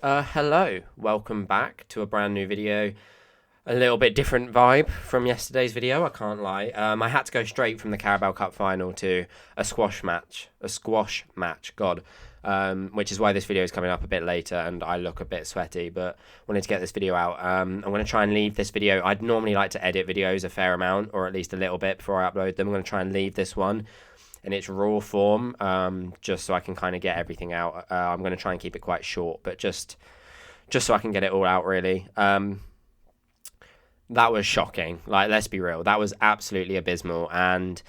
Hello, welcome back to a brand new video. A little bit different vibe from yesterday's video, I can't lie. I had to go straight from the Carabao Cup Final to God, which is why this video is coming up a bit later and I look a bit sweaty, but wanted to get this video out. I'm going to try and leave this video. I'd normally like to edit videos a fair amount, or at least a little bit before I upload them. I'm going to try and leave this one in its raw form, just so I can kind of get everything out. I'm going to try and keep it quite short, but just so I can get it all out, really. That was shocking. Like, let's be real. That was absolutely abysmal. And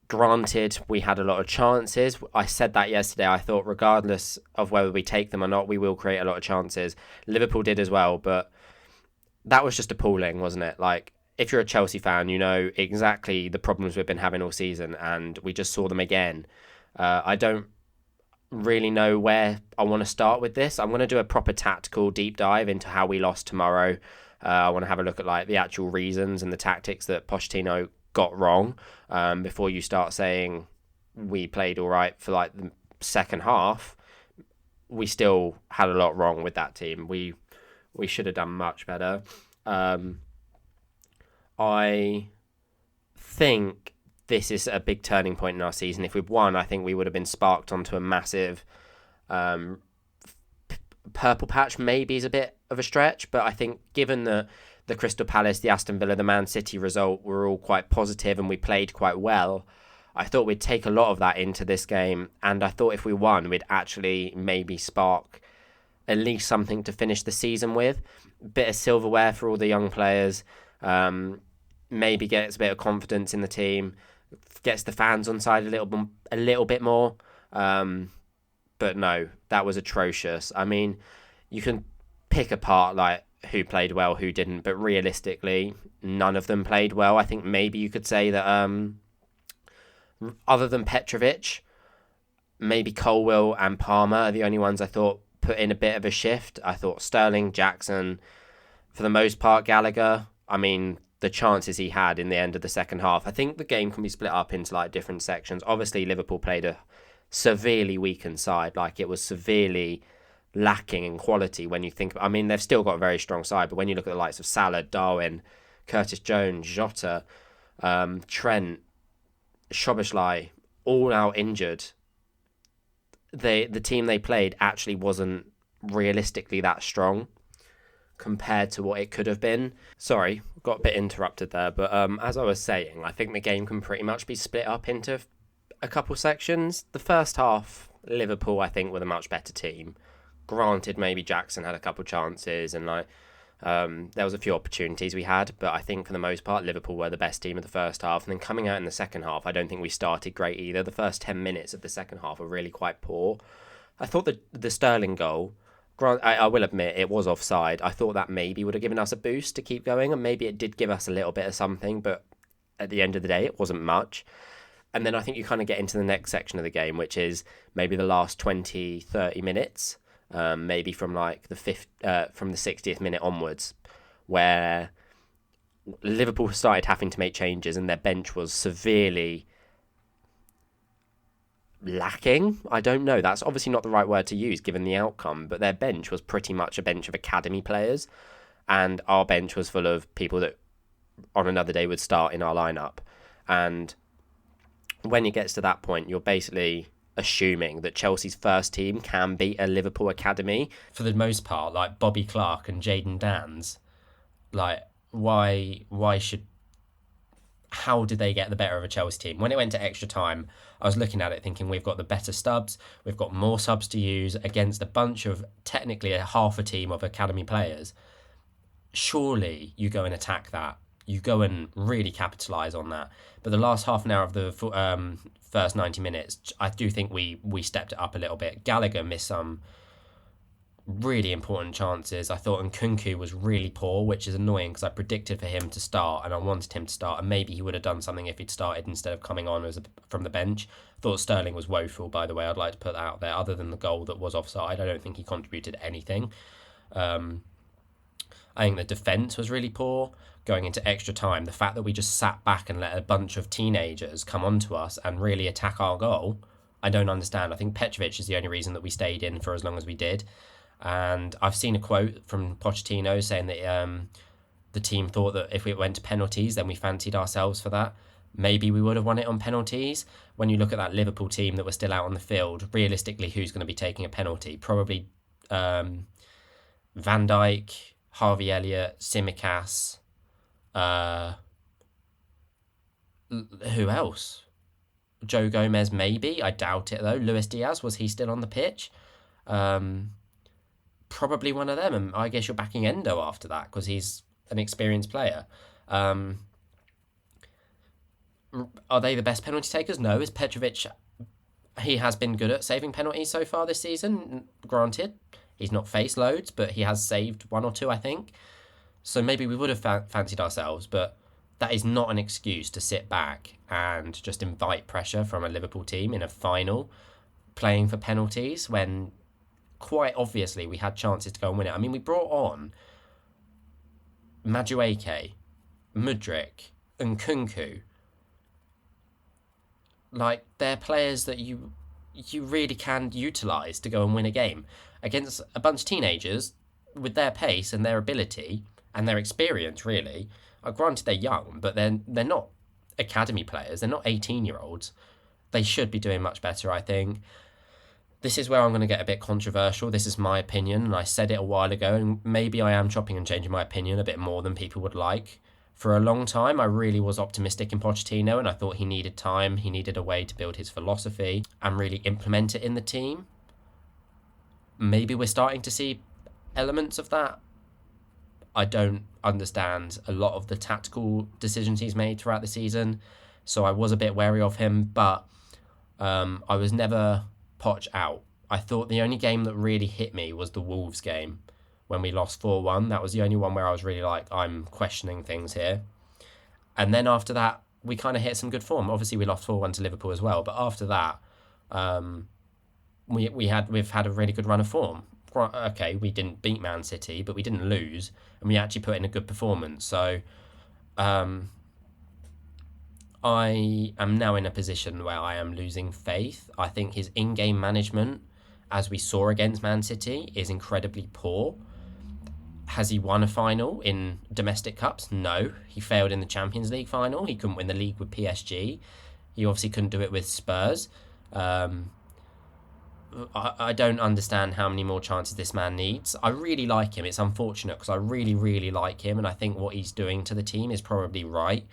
granted, we had a lot of chances. I said that yesterday. I thought, regardless of whether we take them or not, we will create a lot of chances. Liverpool did as well, but that was just appalling, wasn't it? Like, if you're a Chelsea fan, you know exactly the problems we've been having all season, and we just saw them again. I don't really know where I want to start with this. I'm going to do a proper tactical deep dive into how we lost tomorrow. I want to have a look at like the actual reasons and the tactics that Pochettino got wrong, before you start saying we played all right for like the second half. We still had a lot wrong with that team. We should have done much better. I think this is a big turning point in our season. If we'd won, I think we would have been sparked onto a massive purple patch. Maybe is a bit of a stretch, but I think given that the Crystal Palace, the Aston Villa, the Man City result were all quite positive and we played quite well, I thought we'd take a lot of that into this game, and I thought if we won, we'd actually maybe spark at least something to finish the season with. Bit of silverware for all the young players. Maybe gets a bit of confidence in the team, gets the fans on side a little bit more. But no, that was atrocious. I mean, you can pick apart like who played well, who didn't, but realistically, none of them played well. I think maybe you could say that other than Petrovic, maybe Colwill and Palmer are the only ones I thought put in a bit of a shift. I thought Sterling, Jackson, for the most part, Gallagher. I mean, the chances he had in the end of the second half. I think the game can be split up into like different sections. Obviously, Liverpool played a severely weakened side. Like, it was severely lacking in quality when you think. I mean, they've still got a very strong side, but when you look at the likes of Salah, Darwin, Curtis Jones, Jota, Trent, Szoboszlai, all now injured, the team they played actually wasn't realistically that strong compared to what it could have been. Sorry, got a bit interrupted there, but as I was saying, I think the game can pretty much be split up into a couple sections. The first half, Liverpool, I think, were the much better team. Granted, maybe Jackson had a couple chances and there was a few opportunities we had, but I think for the most part, Liverpool were the best team of the first half. And then coming out in the second half, I don't think we started great either. The first 10 minutes of the second half were really quite poor. I thought the Sterling goal, I will admit it was offside. I thought that maybe would have given us a boost to keep going, and maybe it did give us a little bit of something, but at the end of the day, it wasn't much. And then I think you kind of get into the next section of the game, which is maybe the last 20, 30 minutes, maybe from like from the 60th minute onwards, where Liverpool started having to make changes and their bench was severely lacking. I don't know. That's obviously not the right word to use given the outcome, but their bench was pretty much a bench of academy players, and our bench was full of people that on another day would start in our lineup. And when it gets to that point, you're basically assuming that Chelsea's first team can beat a Liverpool academy. For the most part, like Bobby Clark and Jayden Danns, like why should how did they get the better of a Chelsea team? When it went to extra time, I was looking at it thinking we've got the better subs, we've got more subs to use against a bunch of technically a half a team of academy players. Surely you go and attack that. You go and really capitalise on that. But the last half an hour of the first 90 minutes, I do think we stepped it up a little bit. Gallagher missed some really important chances. I thought Nkunku was really poor, which is annoying because I predicted for him to start and I wanted him to start, and maybe he would have done something if he'd started instead of coming on from the bench. I thought Sterling was woeful, by the way. I'd like to put that out there. Other than the goal that was offside, I don't think he contributed anything. I think the defence was really poor going into extra time. The fact that we just sat back and let a bunch of teenagers come onto us and really attack our goal, I don't understand. I think Petrovic is the only reason that we stayed in for as long as we did. And I've seen a quote from Pochettino saying that the team thought that if it went to penalties, then we fancied ourselves for that. Maybe we would have won it on penalties. When you look at that Liverpool team that were still out on the field, realistically, who's going to be taking a penalty? Probably Van Dijk, Harvey Elliott, Tsimikas. Who else? Joe Gomez, maybe. I doubt it, though. Luis Diaz, was he still on the pitch? Probably one of them. And I guess you're backing Endo after that because he's an experienced player. Are they the best penalty takers? No. Is Petrovic... He has been good at saving penalties so far this season, granted. He's not faced loads, but he has saved one or two, I think. So maybe we would have fancied ourselves, but that is not an excuse to sit back and just invite pressure from a Liverpool team in a final playing for penalties when quite obviously we had chances to go and win it. I mean, we brought on Madueke, Mudryk, and Kunku. Like, they're players that you really can utilise to go and win a game against a bunch of teenagers with their pace and their ability and their experience, really. Granted, they're young, but they're not academy players. They're not 18-year-olds. They should be doing much better, I think. This is where I'm going to get a bit controversial. This is my opinion, and I said it a while ago, and maybe I am chopping and changing my opinion a bit more than people would like. For a long time, I really was optimistic in Pochettino, and I thought he needed time. He needed a way to build his philosophy and really implement it in the team. Maybe we're starting to see elements of that. I don't understand a lot of the tactical decisions he's made throughout the season, so I was a bit wary of him, but I was never Poch out. I thought the only game that really hit me was the Wolves game when we lost 4-1. That was the only one where I was really like, I'm questioning things here. And then after that, we kind of hit some good form. Obviously, we lost 4-1 to Liverpool as well, but after that, we've had a really good run of form. Okay, we didn't beat Man City, but we didn't lose, and we actually put in a good performance. So I am now in a position where I am losing faith. I think his in-game management, as we saw against Man City, is incredibly poor. Has he won a final in domestic cups? No. He failed in the Champions League final. He couldn't win the league with PSG. He obviously couldn't do it with Spurs. I don't understand how many more chances this man needs. I really like him. It's unfortunate because I really, really like him, and I think what he's doing to the team is probably right.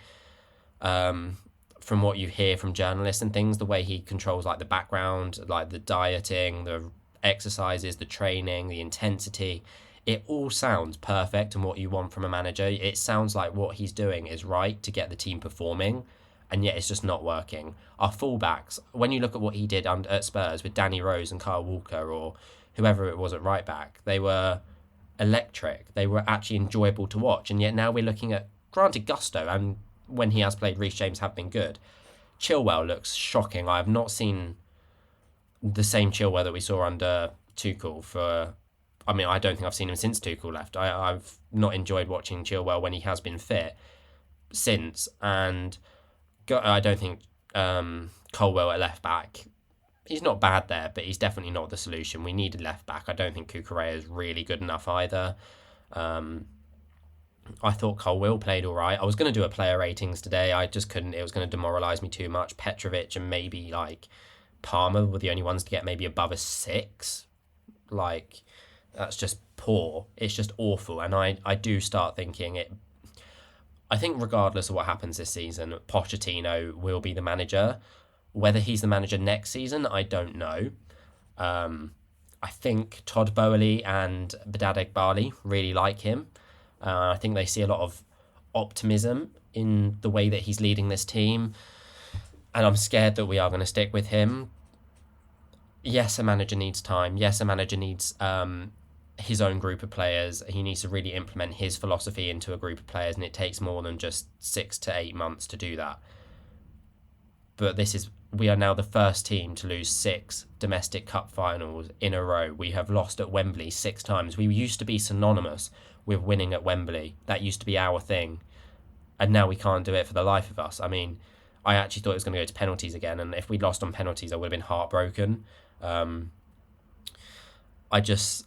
From what you hear from journalists and things, the way he controls like the background, like the dieting, the exercises, the training, the intensity, it all sounds perfect and what you want from a manager. It sounds like what he's doing is right to get the team performing, and yet it's just not working. Our fullbacks, when you look at what he did at Spurs with Danny Rose and Kyle Walker or whoever it was at right back, they were electric. They were actually enjoyable to watch, and yet now we're looking at, granted, Gusto, and when he has played, Reece James have been good. Chilwell looks shocking. I have not seen the same Chilwell that we saw under Tuchel for... I mean, I don't think I've seen him since Tuchel left. I've not enjoyed watching Chilwell when he has been fit since, and I don't think Colwell at left back, he's not bad there, but he's definitely not the solution. We needed left back. I don't think Cucurella is really good enough either. I thought Colwell played all right. I was going to do a player ratings today. I just couldn't. It was going to demoralise me too much. Petrovic and maybe like Palmer were the only ones to get maybe above a 6. Like, that's just poor. It's just awful. And I do start thinking it. I think regardless of what happens this season, Pochettino will be the manager. Whether he's the manager next season, I don't know. I think Todd Boehly and Badad Eghbali really like him. I think they see a lot of optimism in the way that he's leading this team. And I'm scared that we are going to stick with him. Yes, a manager needs time. Yes, a manager needs his own group of players. He needs to really implement his philosophy into a group of players, and it takes more than just 6 to 8 months to do that. But we are now the first team to lose 6 domestic cup finals in a row. We have lost at Wembley 6 times. We used to be synonymous with winning at Wembley. That used to be our thing. And now we can't do it for the life of us. I mean, I actually thought it was going to go to penalties again, and if we'd lost on penalties, I would have been heartbroken. I just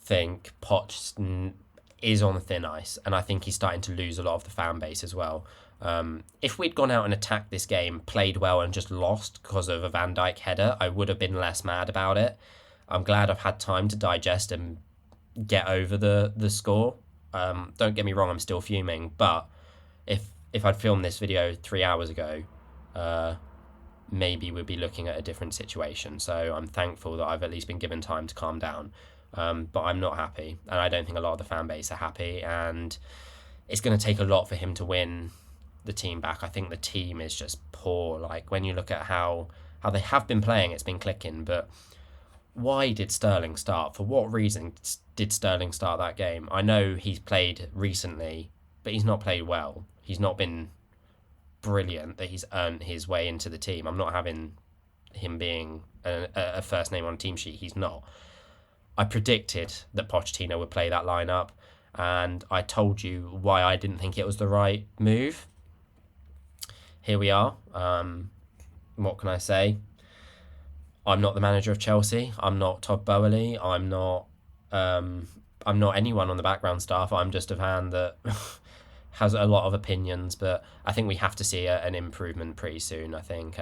think Poch is on thin ice, and I think he's starting to lose a lot of the fan base as well. If we'd gone out and attacked this game, played well, and just lost because of a Van Dijk header, I would have been less mad about it. I'm glad I've had time to digest and get over the score. Don't get me wrong, I'm still fuming, but if I'd filmed this video 3 hours ago, maybe we'd be looking at a different situation. So I'm thankful that I've at least been given time to calm down. But I'm not happy, and I don't think a lot of the fan base are happy, and it's going to take a lot for him to win the team back. I think the team is just poor. Like, when you look at how they have been playing, it's been clicking, but why did Sterling start? For what reason did Sterling start that game? I know he's played recently, but he's not played well. He's not been brilliant that he's earned his way into the team. I'm not having him being a first name on a team sheet. He's not. I predicted that Pochettino would play that lineup, and I told you why I didn't think it was the right move. Here we are. What can I say? I'm not the manager of Chelsea. I'm not Todd Boehly. I'm not anyone on the background staff. I'm just a fan that has a lot of opinions, but I think we have to see an improvement pretty soon. I think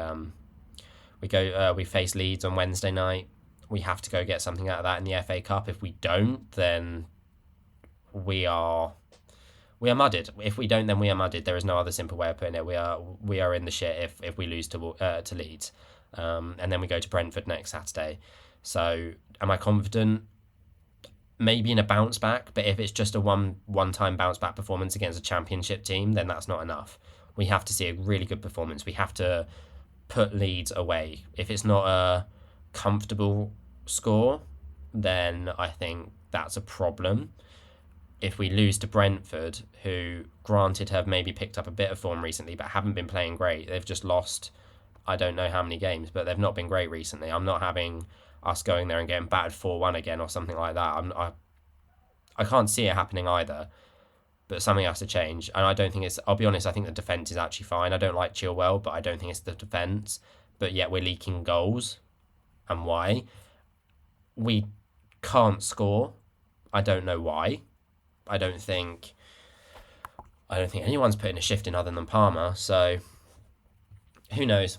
we face Leeds on Wednesday night. We have to go get something out of that in the FA Cup. If we don't, then we are mudded. If we don't, then we are mudded. There is no other simple way of putting it. We are in the shit if we lose to Leeds, and then we go to Brentford next Saturday. So, am I confident? Maybe in a bounce back, but if it's just a one-time bounce back performance against a championship team, then that's not enough. We have to see a really good performance. We have to put Leeds away. If it's not a comfortable score, then I think that's a problem. If we lose to Brentford, who granted have maybe picked up a bit of form recently but haven't been playing great, they've just lost I don't know how many games, but they've not been great recently. I'm not having us going there and getting battered 4-1 again or something like that. I can't see it happening either, but something has to change. And I don't think I'll be honest, I think the defence is actually fine. I don't like Chilwell, but I don't think it's the defence. But yet we're leaking goals. And why? We can't score. I don't know why. I don't think anyone's putting a shift in other than Palmer. So who knows?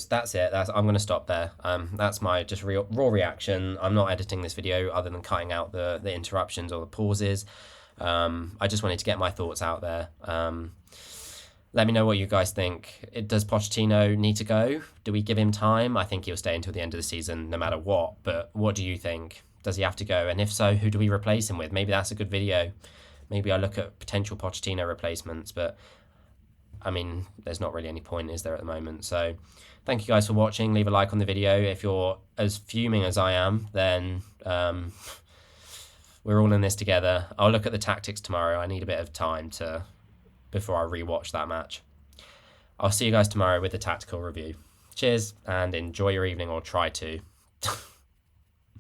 That's it. I'm going to stop there. That's my just raw reaction. I'm not editing this video other than cutting out the interruptions or the pauses. I just wanted to get my thoughts out there. Let me know what you guys think. Does Pochettino need to go? Do we give him time? I think he'll stay until the end of the season no matter what. But what do you think? Does he have to go? And if so, who do we replace him with? Maybe that's a good video. Maybe I look at potential Pochettino replacements. But, I mean, there's not really any point, is there, at the moment? So, thank you guys for watching. Leave a like on the video. If you're as fuming as I am, then we're all in this together. I'll look at the tactics tomorrow. I need a bit of time before I rewatch that match. I'll see you guys tomorrow with the tactical review. Cheers, and enjoy your evening, or try to.